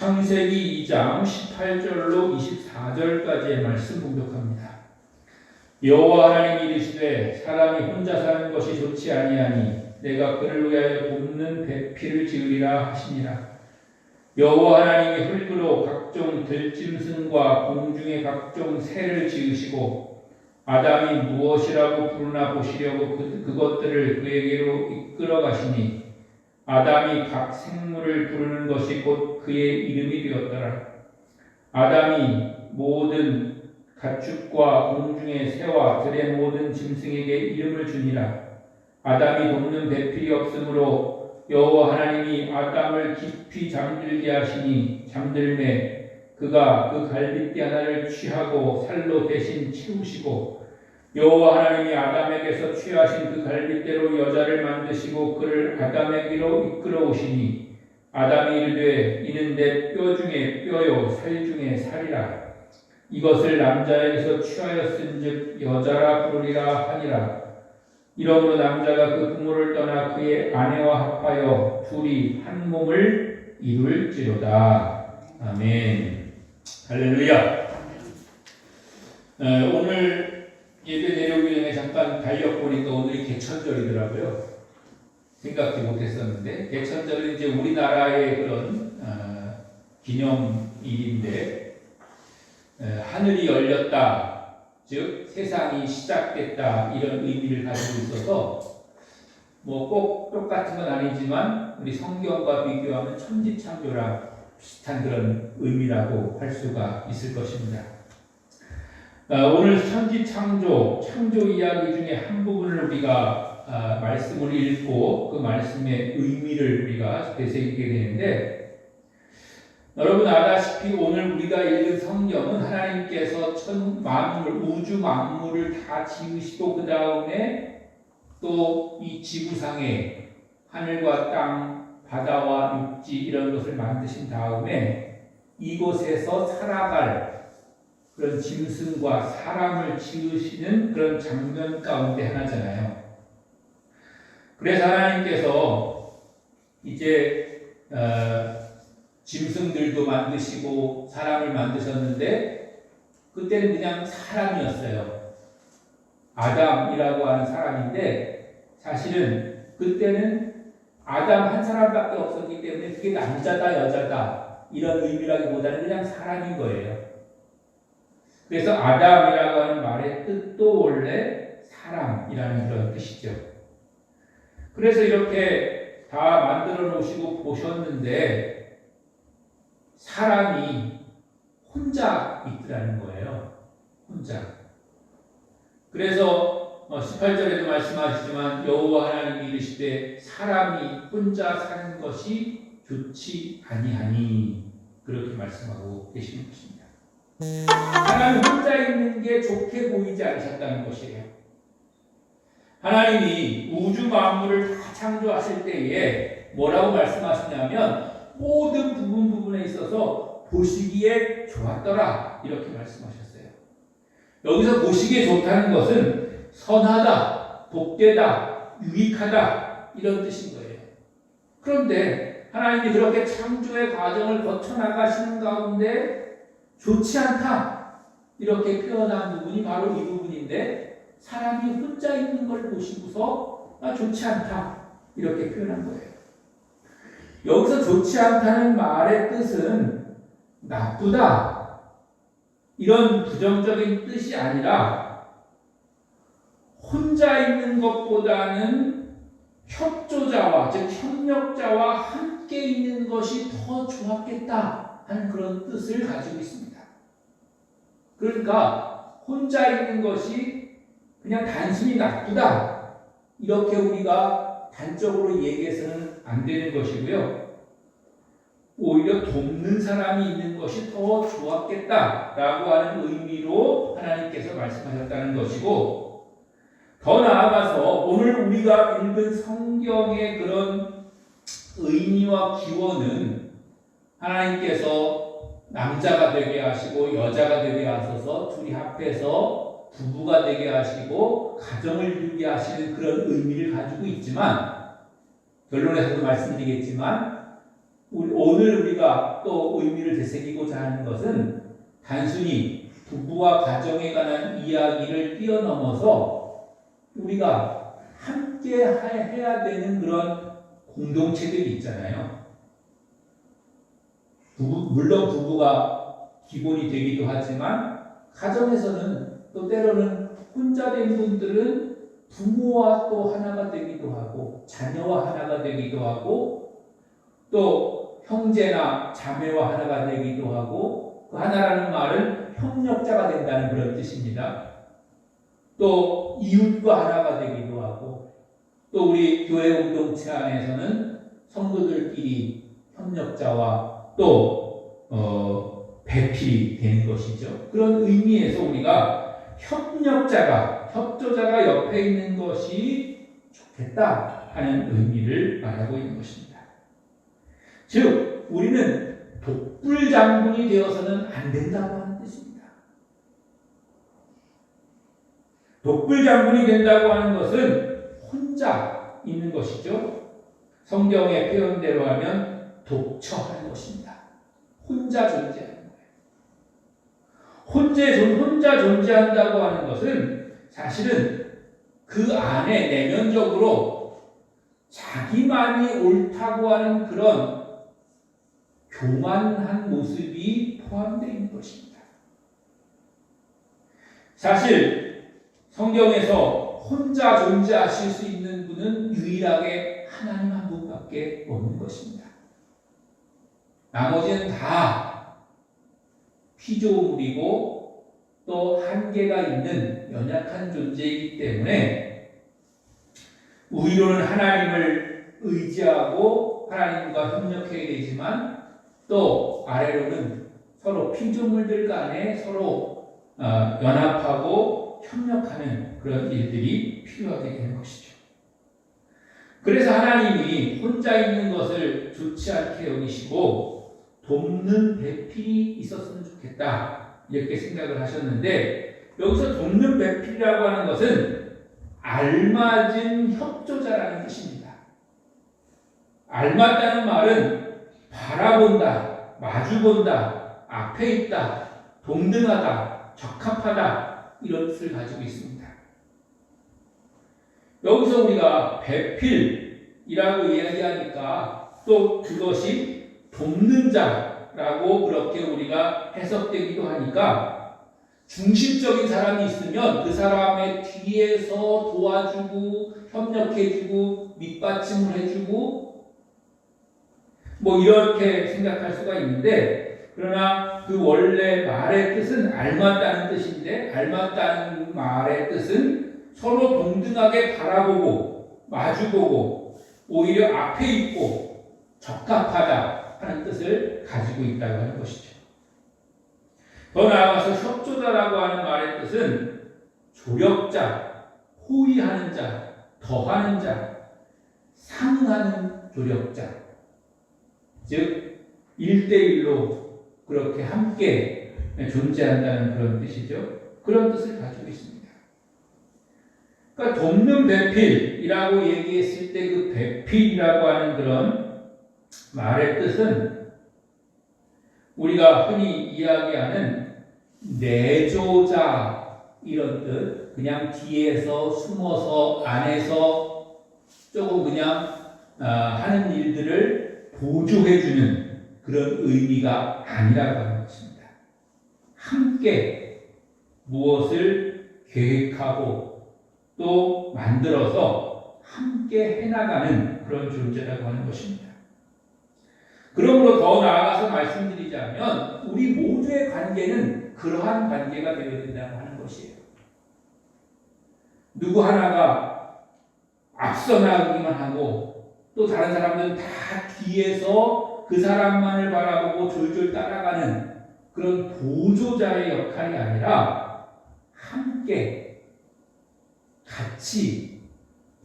창세기 2장 18절로 24절까지의 말씀 공독합니다. 여호와 하나님이 이르시되 사람이 혼자 사는 것이 좋지 아니하니 내가 그를 위하여 돕는 배필을 지으리라 하시니라. 여호와 하나님이 흙으로 각종 들짐승과 공중의 각종 새를 지으시고 아담이 무엇이라고 부르나 보시려고 그것들을 그에게로 이끌어 가시니 아담이 각 생물을 부르는 것이 곧 그의 이름이 되었더라. 아담이 모든 가축과 공중의 새와 들의 모든 짐승에게 이름을 주니라. 아담이 돕는 배필이 없으므로 여호와 하나님이 아담을 깊이 잠들게 하시니 잠들매 그가 그 갈빗대 하나를 취하고 살로 대신 채우시고 여호와 하나님이 아담에게서 취하신 그 갈빗대로 여자를 만드시고 그를 아담에게로 이끌어 오시니 아담이 이르되 이는 내 뼈 중에 뼈요 살 중에 살이라. 이것을 남자에게서 취하였은즉 여자라 부르리라 하니라. 이러므로 남자가 그 부모를 떠나 그의 아내와 합하여 둘이 한 몸을 이룰지로다. 아멘. 할렐루야. 오늘 예배 내려오기 전에 잠깐 달력 보니까 오늘이 개천절이더라고요. 생각지 못했었는데 개천절은 이제 우리나라의 그런 기념일인데 하늘이 열렸다, 즉 세상이 시작됐다 이런 의미를 가지고 있어서 뭐 꼭 똑같은 건 아니지만 우리 성경과 비교하면 천지창조랑 비슷한 그런 의미라고 할 수가 있을 것입니다. 오늘 천지창조, 창조 이야기 중에 한 부분을 우리가 말씀을 읽고 그 말씀의 의미를 우리가 되새기게 되는데 여러분 아다시피 오늘 우리가 읽은 성경은 하나님께서 만물, 우주 만물을 다 지으시고 그 다음에 또 이 지구상에 하늘과 땅, 바다와 육지 이런 것을 만드신 다음에 이곳에서 살아갈 그런 짐승과 사람을 지으시는 그런 장면 가운데 하나잖아요. 그래서 하나님께서 이제 짐승들도 만드시고 사람을 만드셨는데 그때는 그냥 사람이었어요. 아담이라고 하는 사람인데 사실은 그때는 아담 한 사람밖에 없었기 때문에 그게 남자다 여자다 이런 의미라기보다는 그냥 사람인 거예요. 그래서 아담이라고 하는 말의 뜻도 원래 사람이라는 그런 뜻이죠. 그래서 이렇게 다 만들어 놓으시고 보셨는데 사람이 혼자 있더라는 거예요. 혼자. 그래서 18절에도 말씀하시지만 여호와 하나님이 이르시되 사람이 혼자 사는 것이 좋지 아니하니 그렇게 말씀하고 계시는 것입니다. 하나님 혼자 있는 게 좋게 보이지 않으셨다는 것이에요. 하나님이 우주 만물을 다 창조하실 때에 뭐라고 말씀하시냐면 모든 부분에 있어서 보시기에 좋았더라 이렇게 말씀하셨어요. 여기서 보시기에 좋다는 것은 선하다, 복되다, 유익하다 이런 뜻인 거예요. 그런데 하나님이 그렇게 창조의 과정을 거쳐나가시는 가운데 좋지 않다 이렇게 표현한 부분이 바로 이 부분인데 사람이 혼자 있는 걸 보시고서 좋지 않다 이렇게 표현한 거예요. 여기서 좋지 않다는 말의 뜻은 나쁘다 이런 부정적인 뜻이 아니라 혼자 있는 것보다는 협조자와 즉 협력자와 함께 있는 것이 더 좋았겠다 하는 그런 뜻을 가지고 있습니다. 그러니까 혼자 있는 것이 그냥 단순히 나쁘다 이렇게 우리가 단적으로 얘기해서는 안 되는 것이고요. 오히려 돕는 사람이 있는 것이 더 좋았겠다라고 하는 의미로 하나님께서 말씀하셨다는 것이고 더 나아가서 오늘 우리가 읽은 성경의 그런 의미와 기원은 하나님께서 남자가 되게 하시고 여자가 되게 하셔서 둘이 합해서 부부가 되게 하시고 가정을 이루게 하시는 그런 의미를 가지고 있지만 결론에서도 말씀드리겠지만 오늘 우리가 또 의미를 되새기고자 하는 것은 단순히 부부와 가정에 관한 이야기를 뛰어넘어서 우리가 함께 해야 되는 그런 공동체들이 있잖아요. 물론 부부가 기본이 되기도 하지만 가정에서는 또 때로는 혼자 된 분들은 부모와 또 하나가 되기도 하고 자녀와 하나가 되기도 하고 또 형제나 자매와 하나가 되기도 하고 그 하나라는 말은 협력자가 된다는 그런 뜻입니다. 또 이웃과 하나가 되기도 하고 또 우리 교회 공동체 안에서는 성도들끼리 협력자와 또 배필이 되는 것이죠. 그런 의미에서 우리가 협조자가 옆에 있는 것이 좋겠다 하는 의미를 말하고 있는 것입니다. 즉 우리는 독불장군이 되어서는 안 된다고 하는 뜻입니다. 독불장군이 된다고 하는 것은 혼자 있는 것이죠. 성경의 표현대로 하면 독처하는 것입니다. 혼자 존재하는 거예요. 혼자 존재한다고 하는 것은 사실은 그 안에 내면적으로 자기만이 옳다고 하는 그런 교만한 모습이 포함되어 있는 것입니다. 사실 성경에서 혼자 존재하실 수 있는 분은 유일하게 하나님 한 분밖에 없는 것입니다. 나머지는 다 피조물이고 또 한계가 있는 연약한 존재이기 때문에 우리로는 하나님을 의지하고 하나님과 협력해야 되지만 또 아래로는 서로 피조물들 간에 서로 연합하고 협력하는 그런 일들이 필요하게 되는 것이죠. 그래서 하나님이 혼자 있는 것을 좋지 않게 여기시고 돕는 배필이 있었으면 좋겠다 이렇게 생각을 하셨는데 여기서 돕는 배필이라고 하는 것은 알맞은 협조자라는 뜻입니다. 알맞다는 말은 바라본다, 마주본다, 앞에 있다, 동등하다, 적합하다 이런 뜻을 가지고 있습니다. 여기서 우리가 배필이라고 이야기하니까 또 그것이 돕는 자라고 그렇게 우리가 해석되기도 하니까 중심적인 사람이 있으면 그 사람의 뒤에서 도와주고 협력해주고 밑받침을 해주고 뭐 이렇게 생각할 수가 있는데 그러나 그 원래 말의 뜻은 알맞다는 뜻인데 알맞다는 말의 뜻은 서로 동등하게 바라보고 마주보고 오히려 앞에 있고 적합하다 하는 뜻을 가지고 있다고 하는 것이죠. 더 나아가서 협조자라고 하는 말의 뜻은 조력자, 호의하는 자, 더하는 자, 상응하는 조력자 즉 1대1로 그렇게 함께 존재한다는 그런 뜻이죠. 그런 뜻을 가지고 있습니다. 그러니까 돕는 배필이라고 얘기했을 때 그 배필이라고 하는 그런 말의 뜻은 우리가 흔히 이야기하는 내조자 이런 뜻, 그냥 뒤에서 숨어서 안에서 조금 그냥 하는 일들을 보조해주는 그런 의미가 아니라고 하는 것입니다. 함께 무엇을 계획하고 또 만들어서 함께 해나가는 그런 존재라고 하는 것입니다. 그러므로 더 나아가서 말씀드리자면 우리 모두의 관계는 그러한 관계가 되어야 된다고 하는 것이에요. 누구 하나가 앞서 나가기만 하고 또 다른 사람들은 다 뒤에서 그 사람만을 바라보고 졸졸 따라가는 그런 보조자의 역할이 아니라 함께 같이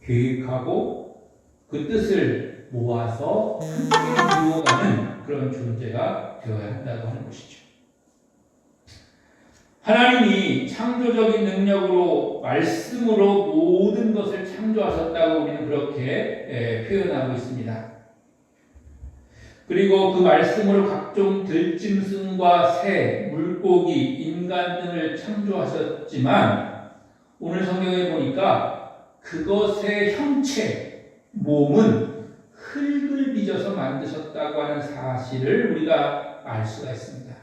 계획하고 그 뜻을 모아서 함께 이루어가는 그런 존재가 되어야 한다고 하는 것이죠. 하나님이 창조적인 능력으로 말씀으로 모든 것을 창조하셨다고 우리는 그렇게 표현하고 있습니다. 그리고 그 말씀으로 각종 들짐승과 새, 물고기, 인간 등을 창조하셨지만 오늘 성경에 보니까 그것의 형체, 몸은 흙을 빚어서 만드셨다고 하는 사실을 우리가 알 수가 있습니다.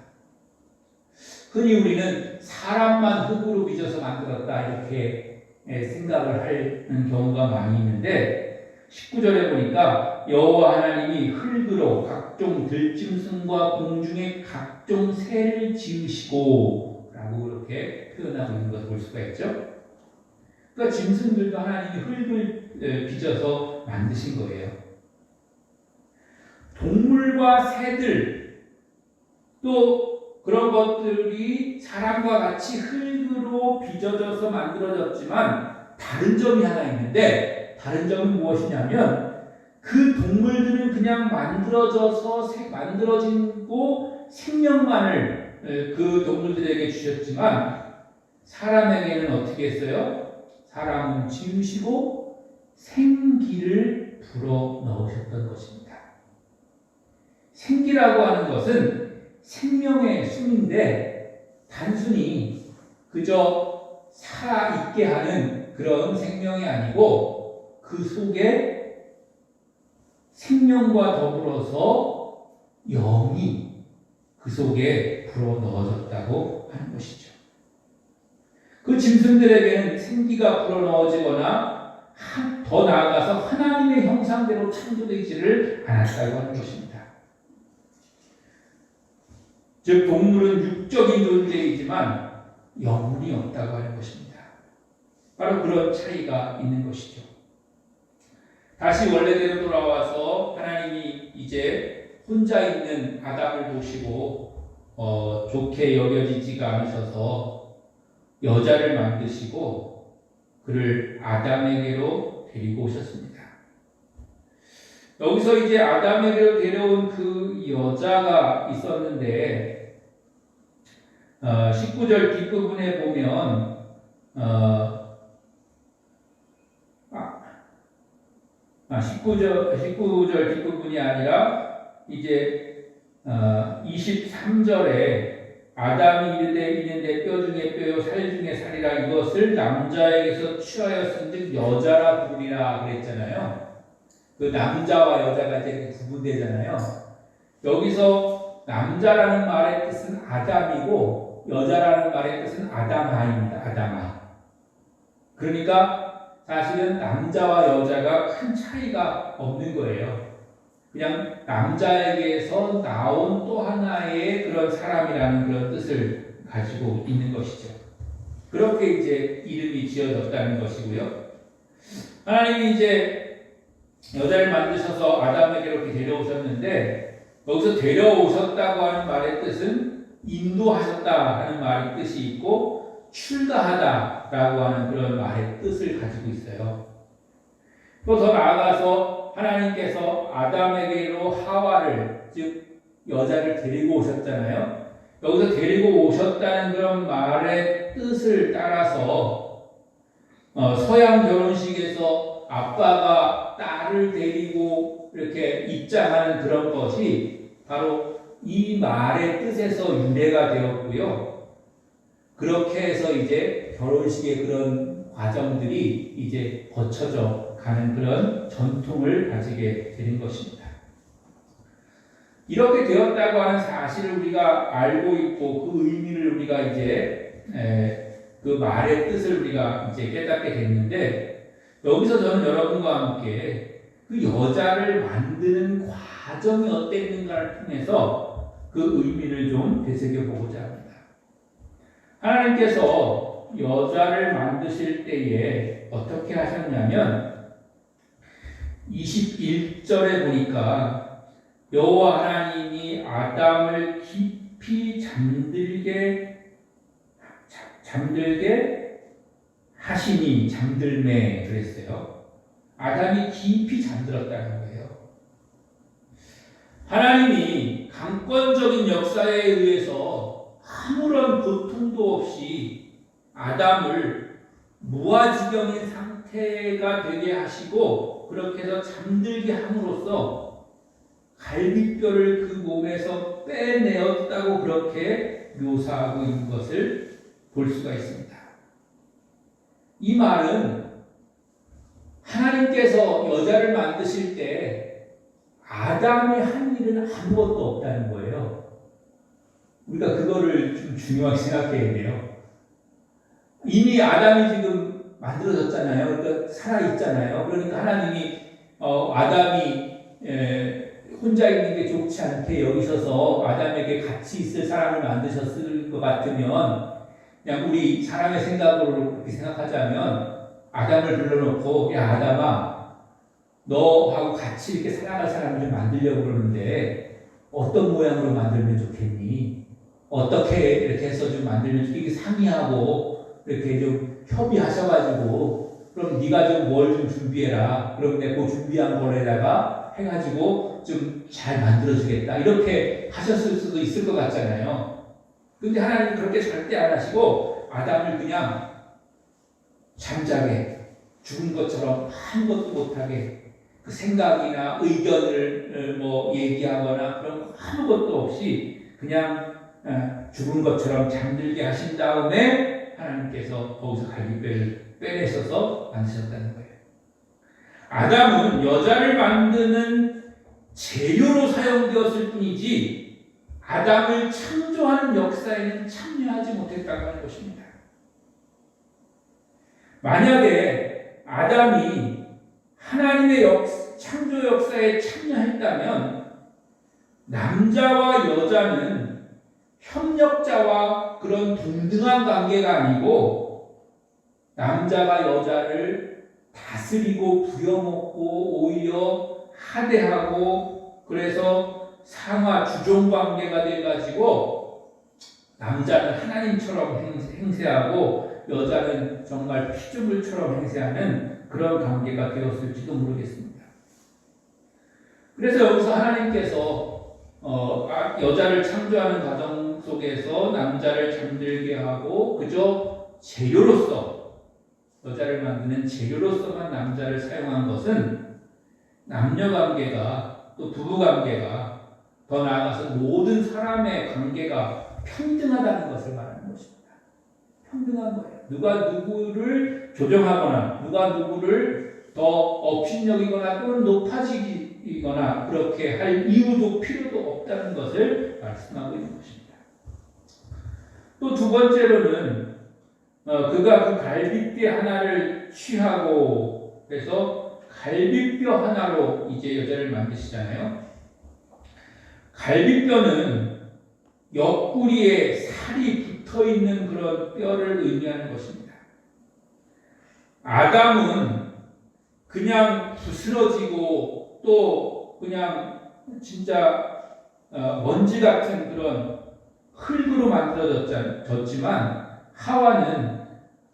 흔히 우리는 사람만 흙으로 빚어서 만들었다 이렇게 생각을 하는 경우가 많이 있는데 19절에 보니까 여호와 하나님이 흙으로 각종 들짐승과 공중의 각종 새를 지으시고 라고 그렇게 표현하고 있는 것을 볼 수가 있죠. 그러니까 짐승들도 하나님이 흙을 빚어서 만드신 거예요. 동물과 새들 또 그런 것들이 사람과 같이 흙으로 빚어져서 만들어졌지만 다른 점이 하나 있는데 다른 점은 무엇이냐면 그 동물들은 그냥 만들어지고 생명만을 그 동물들에게 주셨지만 사람에게는 어떻게 했어요? 사람은 지으시고 생기를 불어 넣으셨던 것입니다. 생기라고 하는 것은 생명의 숨인데 단순히 그저 살아있게 하는 그런 생명이 아니고 그 속에 생명과 더불어서 영이 그 속에 불어 넣어졌다고 하는 것이죠. 그 짐승들에게는 생기가 불어 넣어지거나 더 나아가서 하나님의 형상대로 창조되지를 않았다고 하는 것입니다. 즉 동물은 육적인 존재이지만 영혼이 없다고 하는 것입니다. 바로 그런 차이가 있는 것이죠. 다시 원래대로 돌아와서 하나님이 이제 혼자 있는 아담을 보시고 좋게 여겨지지가 않으셔서 여자를 만드시고 그를 아담에게로 데리고 오셨습니다. 여기서 이제 아담에게로 데려온 그 여자가 있었는데 19절 뒷부분에 보면 19절 뒷부분이 아니라 이제 23절에 아담이 이르되 내 뼈 중에 뼈요 살 중에 살이라 이것을 남자에게서 취하였은즉 여자라 부르리라 그랬잖아요. 그 남자와 여자가 이제 구분되잖아요. 여기서 남자라는 말의 뜻은 아담이고 여자라는 말의 뜻은 아담아입니다. 아담아. 그러니까 사실은 남자와 여자가 큰 차이가 없는 거예요. 그냥 남자에게서 나온 또 하나의 그런 사람이라는 그런 뜻을 가지고 있는 것이죠. 그렇게 이제 이름이 지어졌다는 것이고요. 하나님이 이제 여자를 만드셔서 아담에게 이렇게 데려오셨는데 여기서 데려오셨다고 하는 말의 뜻은 인도하셨다 하는 말의 뜻이 있고 출가하다라고 하는 그런 말의 뜻을 가지고 있어요. 또 더 나아가서 하나님께서 아담에게로 하와를 즉 여자를 데리고 오셨잖아요. 여기서 데리고 오셨다는 그런 말의 뜻을 따라서 서양 결혼식에서 아빠가 딸을 데리고 이렇게 입장하는 그런 것이 바로 이 말의 뜻에서 유래가 되었고요. 그렇게 해서 이제 결혼식의 그런 과정들이 이제 거쳐져 가는 그런 전통을 가지게 되는 것입니다. 이렇게 되었다고 하는 사실을 우리가 알고 있고 그 의미를 우리가 이제 그 말의 뜻을 우리가 이제 깨닫게 됐는데 여기서 저는 여러분과 함께 그 여자를 만드는 과정이 어땠는가를 통해서 그 의미를 좀 되새겨보고자 합니다. 하나님께서 여자를 만드실 때에 어떻게 하셨냐면 21절에 보니까 여호와 하나님이 아담을 깊이 잠들게 하시니 잠들매 그랬어요. 아담이 깊이 잠들었다는 거예요. 하나님이 강권적인 역사에 의해서 아무런 고통도 없이 아담을 무아지경인 상태가 되게 하시고 그렇게 해서 잠들게 함으로써 갈비뼈 갈비뼈를 그 몸에서 빼내었다고 그렇게 묘사하고 있는 것을 볼 수가 있습니다. 이 말은 하나님께서 여자를 만드실 때 아담이 한 일은 아무것도 없다는 거예요. 우리가 그거를 좀 중요하게 생각해야 돼요. 이미 아담이 지금 만들어졌잖아요. 그러니까 살아있잖아요. 그러니까 하나님이 아담이 혼자 있는 게 좋지 않게 여기셔서 아담에게 같이 있을 사람을 만드셨을 것 같으면 그냥 우리 사람의 생각으로 그렇게 생각하자면 아담을 불러놓고 야 아담아 너하고 같이 이렇게 살아갈 사람을 좀 만들려고 그러는데 어떤 모양으로 만들면 좋겠니? 어떻게 이렇게 해서 좀 만들면 좋겠니? 상의하고 이렇게 좀 협의하셔가지고 그럼 네가 좀 뭘 좀 준비해라. 그럼 내가 그 준비한 거에다가 해가지고 좀 잘 만들어주겠다. 이렇게 하셨을 수도 있을 것 같잖아요. 근데 하나님은 그렇게 절대 안 하시고 아담을 그냥 잠자게 죽은 것처럼 아무것도 못하게 그 생각이나 의견을 얘기하거나 그런 거 아무것도 없이 그냥 죽은 것처럼 잠들게 하신 다음에 하나님께서 거기서 갈비뼈를 빼내셔서 만드셨다는 거예요. 아담은 여자를 만드는 재료로 사용되었을 뿐이지 아담을 창조하는 역사에는 참여하지 못했다고 하는 것입니다. 만약에 아담이 하나님의 창조 역사에 참여했다면 남자와 여자는 협력자와 그런 동등한 관계가 아니고 남자가 여자를 다스리고 부려먹고 오히려 하대하고 그래서 상하 주종 관계가 돼가지고 남자는 하나님처럼 행세하고 여자는 정말 피조물처럼 행세하는 그런 관계가 되었을지도 모르겠습니다. 그래서 여기서 하나님께서 여자를 창조하는 과정 속에서 남자를 잠들게 하고 그저 재료로서 여자를 만드는 재료로서만 남자를 사용한 것은 남녀관계가 또 부부관계가 더 나아가서 모든 사람의 관계가 평등하다는 것을 말하는 것입니다. 평등한 거예요. 누가 누구를 조정하거나 누가 누구를 더 업신여기거나 또는 높아지거나 그렇게 할 이유도 필요도 없다는 것을 말씀하고 있는 것입니다. 또 두 번째로는 그가 그 갈비뼈 하나를 취하고 그래서 갈비뼈 하나로 이제 여자를 만드시잖아요. 갈비뼈는 옆구리에 살이 붙어있는 그런 뼈를 의미하는 것입니다. 아담은 그냥 부스러지고 또 그냥 진짜 먼지 같은 그런 흙으로 만들어졌지만 하와는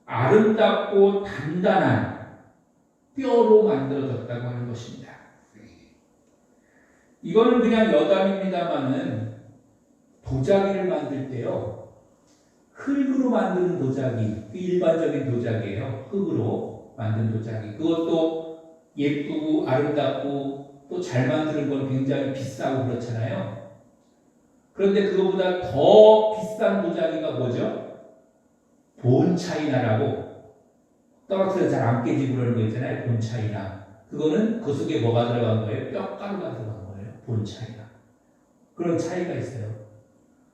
아름답고 단단한 뼈로 만들어졌다고 하는 것입니다. 이거는 그냥 여담입니다만은 도자기를 만들 때요. 흙으로 만드는 도자기, 일반적인 도자기예요. 흙으로 만든 도자기. 그것도 예쁘고 아름답고 또 잘 만드는 건 굉장히 비싸고 그렇잖아요. 그런데 그거보다 더 비싼 도자기가 뭐죠? 본차이나라고 떨어뜨려 잘 안 깨지고 그러는 거 있잖아요. 본차이나. 그거는 그 속에 뭐가 들어간 거예요? 뼈가루가 들어간 거예요. 본차이나. 그런 차이가 있어요.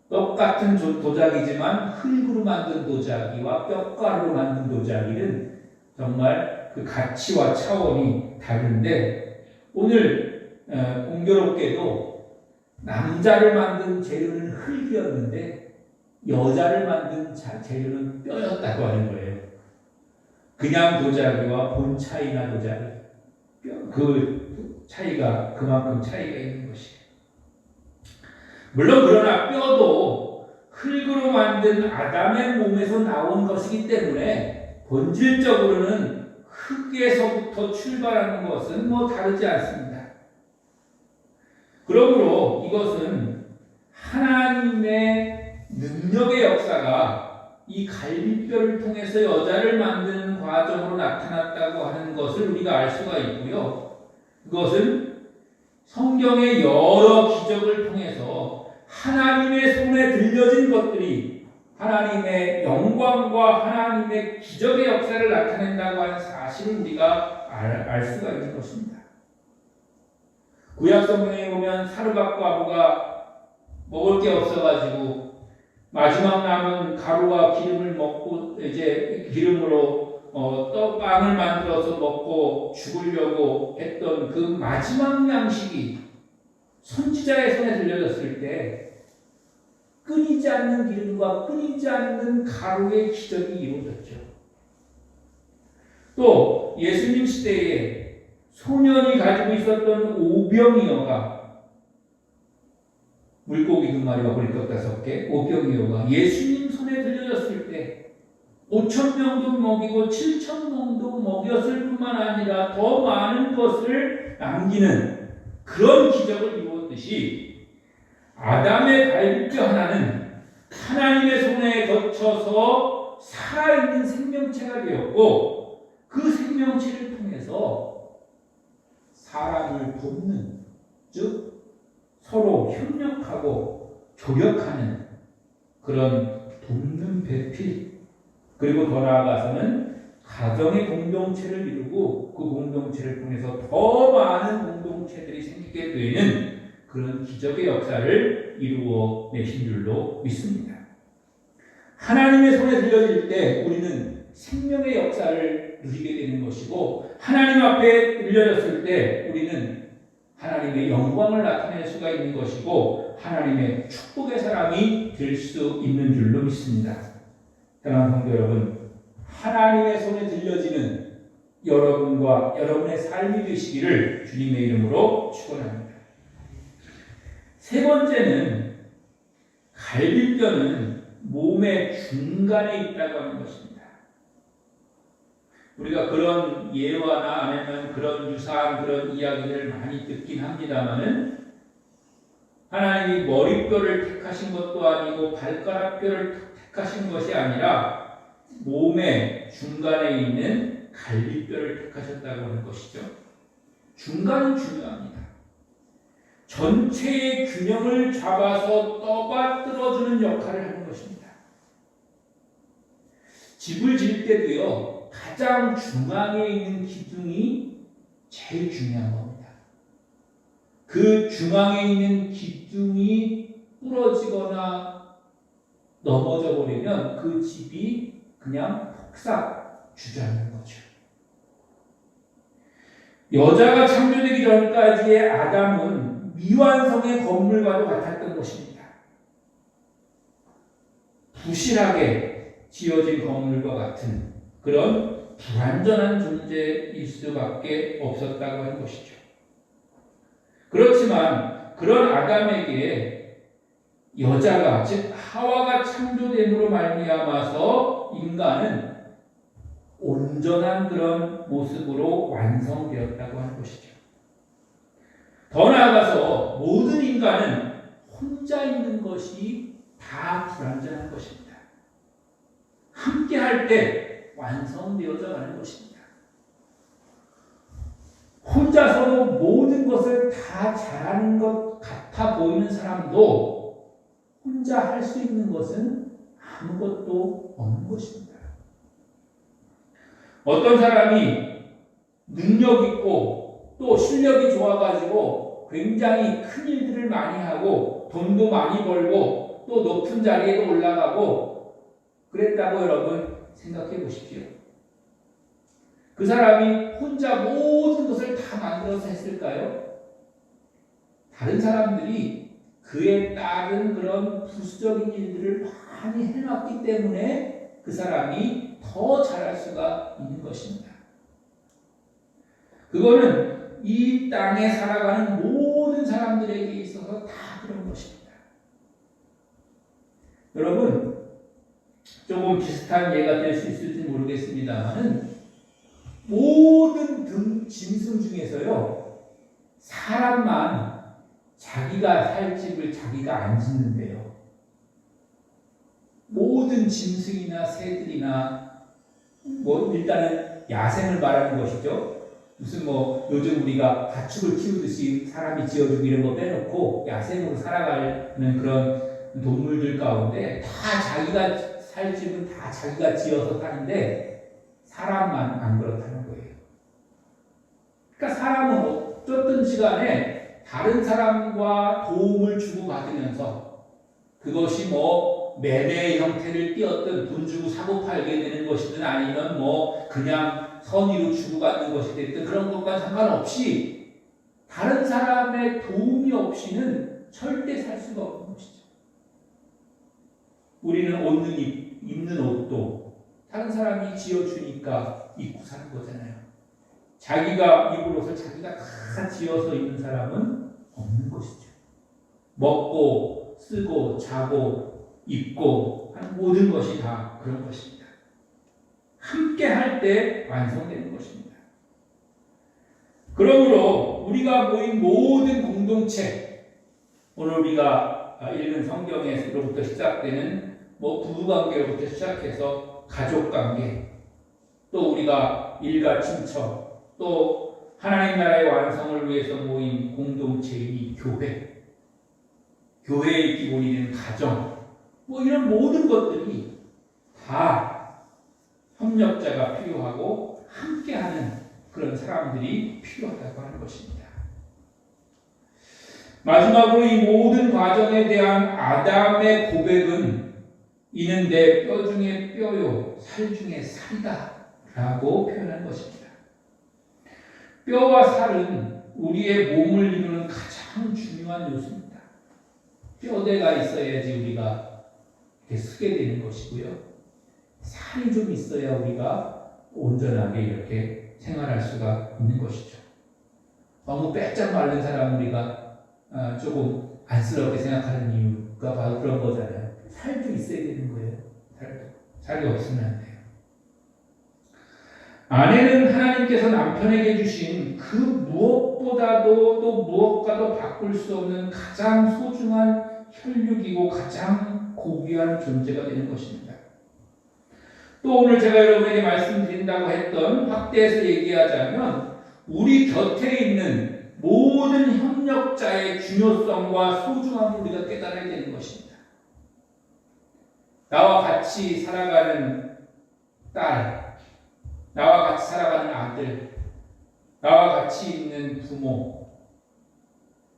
똑같은 도자기지만 흙으로 만든 도자기와 뼈가루로 만든 도자기는 정말 그 가치와 차원이 다른데 오늘 공교롭게도 남자를 만든 재료는 흙이었는데 여자를 만든 재료는 뼈였다고 하는 거예요. 그냥 도자기와 본차이나 도자기 그 차이가 그만큼 차이가 있는 것이에요. 물론 그러나 뼈도 흙으로 만든 아담의 몸에서 나온 것이기 때문에 본질적으로는 흙에서부터 출발하는 것은 다르지 않습니다. 그러므로 이것은 하나님의 능력의 역사가 이 갈비뼈를 통해서 여자를 만드는 과정으로 나타났다고 하는 것을 우리가 알 수가 있고요. 그것은 성경의 여러 기적을 통해서 하나님의 손에 들려진 것들이 하나님의 영광과 하나님의 기적의 역사를 나타낸다고 하는 사실을 우리가 알 수가 있는 것입니다. 구약 성경에 보면 사르밧과 아부가 먹을 게 없어가지고 마지막 남은 가루와 기름을 먹고 이제 기름으로 떡빵을 만들어서 먹고 죽으려고 했던 그 마지막 양식이 선지자의 손에 들려졌을 때 끊이지 않는 기름과 끊이지 않는 가루의 기적이 이루어졌죠. 또 예수님 시대에 소년이 가지고 있었던 오병이어가 물고기 2마리와 보리떡 5개, 오병이어가 예수님 손에 들려졌을 때 5,000명도 먹이고 7,000명도 먹였을 뿐만 아니라 더 많은 것을 남기는 그런 기적을 이루었듯이 아담의 갈비뼈 하나는 하나님의 손에 거쳐서 살아있는 생명체가 되었고 그 생명체를 통해서 사람을 돕는, 즉 서로 협력하고 조력하는 그런 돕는 배필, 그리고 더 나아가서는 가정의 공동체를 이루고 그 공동체를 통해서 더 많은 공동체들이 생기게 되는 그런 기적의 역사를 이루어 내신 줄로 믿습니다. 하나님의 손에 들려질 때 우리는 생명의 역사를 누리게 되는 것이고 하나님 앞에 들려졌을 때 우리는 하나님의 영광을 나타낼 수가 있는 것이고 하나님의 축복의 사람이 될 수 있는 줄로 믿습니다. 사랑하는 성도 여러분, 하나님의 손에 들려지는 여러분과 여러분의 삶이 되시기를 주님의 이름으로 축원합니다. 세 번째는 갈비뼈는 몸의 중간에 있다고 하는 것입니다. 우리가 그런 예화나 아니면 그런 유사한 그런 이야기를 많이 듣긴 합니다만은 하나님이 머리뼈를 택하신 것도 아니고 발가락뼈를 택하신 것이 아니라 몸의 중간에 있는 갈비뼈를 택하셨다고 하는 것이죠. 중간은 중요합니다. 전체의 균형을 잡아서 떠받들어주는 역할을 하는 것입니다. 집을 지을 때도요, 가장 중앙에 있는 기둥이 제일 중요한 겁니다. 그 중앙에 있는 기둥이 부러지거나 넘어져 버리면 그 집이 그냥 폭삭 주저앉는 거죠. 여자가 창조되기 전까지의 아담은 미완성의 건물과도 같았던 것입니다. 부실하게 지어진 건물과 같은 그런 불완전한 존재일 수밖에 없었다고 하는 것이죠. 그렇지만 그런 아담에게 여자가 즉 하와가 창조됨으로 말미암아서 인간은 온전한 그런 모습으로 완성되었다고 하는 것이죠. 더 나아가서 모든 인간은 혼자 있는 것이 다 불완전한 것입니다. 함께 할 때 완성되어져 가는 것입니다. 혼자서도 모든 것을 다 잘하는 것 같아 보이는 사람도 혼자 할 수 있는 것은 아무것도 없는 것입니다. 어떤 사람이 능력 있고 또 실력이 좋아가지고 굉장히 큰 일들을 많이 하고 돈도 많이 벌고 또 높은 자리에도 올라가고 그랬다고 여러분 생각해 보십시오. 그 사람이 혼자 모든 것을 다 만들어서 했을까요? 다른 사람들이 그에 따른 그런 부수적인 일들을 많이 해놨기 때문에 그 사람이 더 잘할 수가 있는 것입니다. 그거는 이 땅에 살아가는 모든 사람들에게 있어서 다 그런 것입니다. 여러분, 조금 비슷한 예가 될 수 있을지 모르겠습니다만은 모든 짐승 중에서요, 사람만 자기가 살 집을 자기가 안 짓는데요. 모든 짐승이나 새들이나 일단은 야생을 말하는 것이죠. 무슨 뭐 요즘 우리가 가축을 키우듯이 사람이 지어주고 이런 거 빼놓고 야생으로 살아가는 그런 동물들 가운데 다 자기가 살 집은 다 자기가 지어서 사는데 사람만 안 그렇다는 거예요. 그러니까 사람은 어떤 시간에 다른 사람과 도움을 주고받으면서 그것이 뭐 매매 형태를 띄었든 돈 주고 사고 팔게 되는 것이든 아니면 뭐 그냥 선의로 주고받는 것이 됐든 그런 것과 상관없이 다른 사람의 도움이 없이는 절대 살 수가 없는 것이죠. 우리는 입는 옷도 다른 사람이 지어주니까 입고 사는 거잖아요. 자기가 입을 옷을 자기가 다 지어서 입는 사람은 없는 것이죠. 먹고 쓰고 자고 입고 하는 모든 것이 다 그런 것입니다. 함께 할 때 완성되는 것입니다. 그러므로 우리가 모인 모든 공동체, 오늘 우리가 읽은 성경에서부터 시작되는 뭐 부부관계로부터 시작해서 가족관계, 또 우리가 일가 친척, 또 하나님 나라의 완성을 위해서 모인 공동체인 교회, 교회의 기본이 되는 가정, 뭐 이런 모든 것들이 다 협력자가 필요하고 함께하는 그런 사람들이 필요하다고 하는 것입니다. 마지막으로 이 모든 과정에 대한 아담의 고백은 이는 내 뼈 중에 뼈요 살 중에 살이다 라고 표현한 것입니다. 뼈와 살은 우리의 몸을 이루는 가장 중요한 요소입니다. 뼈대가 있어야지 우리가 이렇게 쓰게 되는 것이고요. 살이 좀 있어야 우리가 온전하게 이렇게 생활할 수가 있는 것이죠. 너무 빼짝 마른 사람 우리가 조금 안쓰럽게 생각하는 이유가 바로 그런 거잖아요. 살도 있어야 되는 거예요. 살이 없으면 안 돼요. 아내는 하나님께서 남편에게 주신 그 무엇보다도 또 무엇과도 바꿀 수 없는 가장 소중한 혈육이고 가장 고귀한 존재가 되는 것입니다. 또 오늘 제가 여러분에게 말씀드린다고 했던 확대해서 얘기하자면 우리 곁에 있는 모든 협력자의 중요성과 소중함을 우리가 깨달아야 되는 것입니다. 나와 같이 살아가는 딸, 나와 같이 살아가는 아들, 나와 같이 있는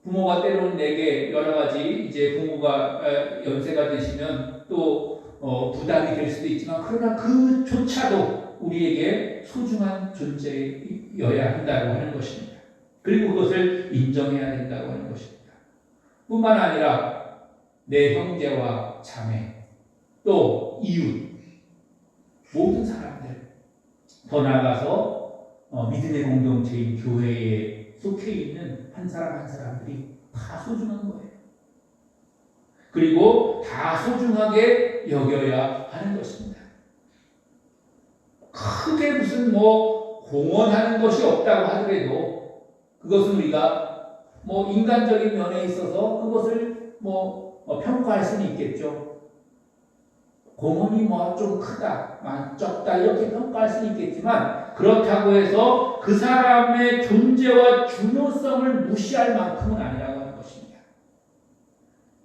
부모가 때로는 내게 여러 가지 이제 부모가 연세가 되시면 또 부담이 될 수도 있지만 그러나 그조차도 우리에게 소중한 존재여야 한다고 하는 것입니다. 그리고 그것을 인정해야 된다고 하는 것입니다. 뿐만 아니라 내 형제와 자매, 또 이웃, 모든 사람들, 더 나아가서 믿음의 공동체인 교회에 속해 있는 한 사람 한 사람들이 다 소중한 거예요. 그리고 다 소중하게 여겨야 하는 것입니다. 크게 무슨 공헌하는 것이 없다고 하더라도 그것은 우리가 인간적인 면에 있어서 그것을 평가할 수는 있겠죠. 공헌이 좀 크다, 적다 이렇게 평가할 수는 있겠지만 그렇다고 해서 그 사람의 존재와 중요성을 무시할 만큼은 아니라고 하는 것입니다.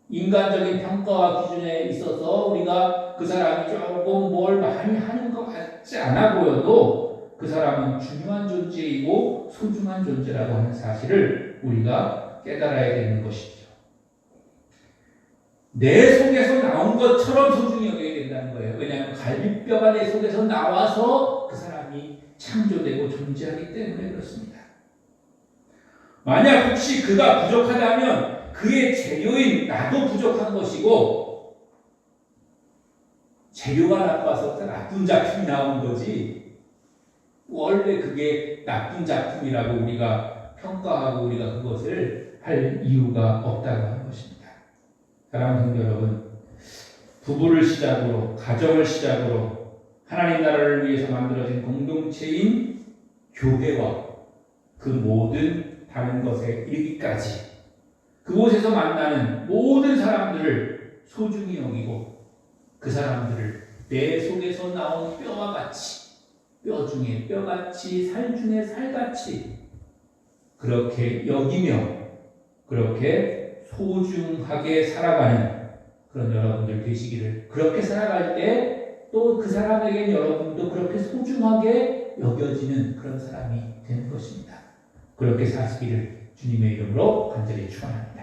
인간적인 평가와 기준에 있어서 우리가 그 사람이 조금 뭘 많이 하는 것 같지 않아 보여도 그 사람은 중요한 존재이고 소중한 존재라고 하는 사실을 우리가 깨달아야 되는 것이죠. 내 속에서 나온 것처럼 소중히 여겨야 된다는 거예요. 왜냐하면 갈비뼈가 내 속에서 나와서 그 사람이 창조되고 존재하기 때문에 그렇습니다. 만약 혹시 그가 부족하다면 그의 재료인 나도 부족한 것이고 재료가 나빠서 나쁜 작품이 나온 거지 원래 그게 나쁜 작품이라고 우리가 평가하고 우리가 그것을 할 이유가 없다고 하는 것입니다. 사랑하는 성도 여러분, 부부를 시작으로 가정을 시작으로 하나님 나라를 위해서 만들어진 공동체인 교회와 그 모든 다른 것에 이르기까지 그곳에서 만나는 모든 사람들을 소중히 여기고 그 사람들을 내 속에서 나온 뼈와 같이 뼈 중에 뼈같이 살 중에 살같이 그렇게 여기며 그렇게 소중하게 살아가는 그런 여러분들 되시기를, 그렇게 살아갈 때 또 그 사람에겐 여러분도 그렇게 소중하게 여겨지는 그런 사람이 되는 것입니다. 그렇게 사시기를 주님의 이름으로 간절히 축원합니다.